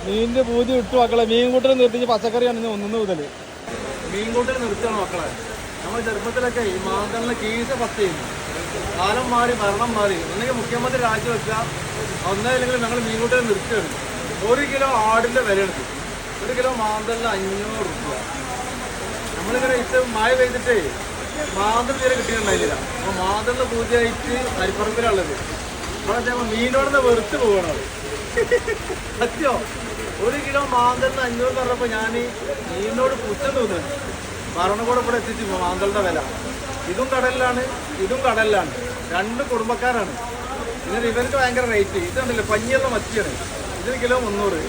മീനിന്റെ പൂതി വിട്ടു മക്കളെ. മീൻ കൂട്ടൽ നിർത്തിച്ച് പച്ചക്കറിയാണ് ഒന്നു മുതൽ. മീൻ കൂട്ടൽ നിർത്തുകയാണ് മക്കളെ. നമ്മൾ ചെറുപ്പത്തിലൊക്കെ ഈ മാന്തളിലെ കീഴ്ച പത്ത് ചെയ്യുന്നു. കാലം മാറി ഭരണം മാറി. ഒന്നെങ്കിൽ മുഖ്യമന്ത്രി രാജിവെക്കുക, ഒന്നല്ലെങ്കിൽ ഞങ്ങൾ മീൻ കൂട്ടൽ നിർത്തുകയാണ്. 1 കിലോ ആടിൻ്റെ വില എടുത്തു. 1 കിലോ മാന്തളിന് 500 രൂപ. നമ്മളിങ്ങനെ ഇത് മഴ പെയ്തിട്ടേ മാന്തൾ തീരെ കിട്ടിയിട്ടുണ്ടായില്ല. അപ്പോൾ മാന്തളിന് പൂജയായിട്ട് അരിപ്പറമ്പിലുള്ളത്. അവിടെ മീനോടുന്ന് വെറുത്ത് പോകണം. സത്യോ 1 കിലോ മാന്തളിന് 500 പറഞ്ഞപ്പോൾ ഞാൻ മീനിനോട് പുച്ഛം തോന്നുന്നു. ഭരണകൂടം ഇവിടെ എത്തിച്ചു മാന്തളുടെ വില. ഇതും കടലിലാണ്, ഇതും കടലിലാണ്. 2 കുടുംബക്കാരാണ്. ഇതിന് ഇവർക്ക് ഭയങ്കര റേറ്റ്. ഇതുണ്ടല്ലോ പഞ്ഞിയുള്ള മത്തിയാണ്. ഇതിന് കിലോ 300.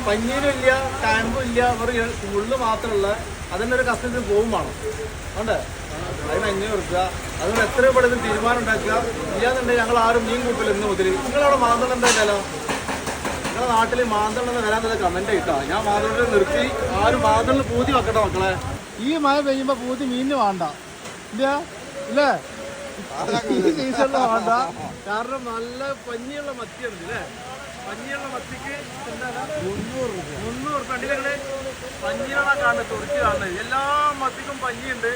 പഞ്ഞീനും ഇല്ല, ടാമ്പും ഇല്ല, ഒരു മുള്ളു മാത്രമുള്ള. അതിൻ്റെ ഒരു കസ്റ്റത്തിന് പോകും വേണം. ഉണ്ട് അതിന് 500 രൂപ. അതുകൊണ്ട് എത്ര ഇവിടെ ഇത് തീരുമാനം ഉണ്ടാക്കുക. ഇല്ലാന്നുണ്ടെങ്കിൽ ഞങ്ങൾ ആരും മീൻ കൂട്ടില്ല ഇന്ന് മുതൽ. നിങ്ങളവിടെ മാന്തൾ എന്തായാലോ നിങ്ങളുടെ നാട്ടിൽ മാന്തളിന് വരാൻ കമന്റ് ഇട്ടാ. ഞാൻ മാന്തളിനെ നിർത്തി ആരും മാന്തളിന് പൂതി വെക്കട്ടെ മക്കളെ. ഈ മഴ പെയ്യുമ്പോ പൂതി മീനിന് വേണ്ട ഇല്ല ഇല്ലേ? ഈ സീസണില് വേണ്ട. കാരണം നല്ല പഞ്ഞിയുള്ള മത്തിയാണ് അല്ലേ? പഞ്ഞിയുള്ള മത്തിക്ക് എന്താണ് 300 രൂപ. കണ്ടില്ലേ പഞ്ഞിയാണ് കാണുന്നത്, തുറച്ച് കാണുന്നത്. എല്ലാ മത്തിക്കും പഞ്ഞിയുണ്ട്.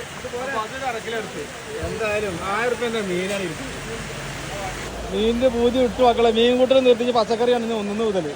അത് കറക്കിലെടുത്ത് എന്തായാലും 1000 രൂപ മീനാണ് ഇരിക്കുന്നത്. മീനിന്റെ പൂതി വിട്ടു മക്കളെ. മീൻ കൂട്ടൽ നിർത്തിച്ച് പച്ചക്കറിയാണ് ഒന്നു മുതൽ.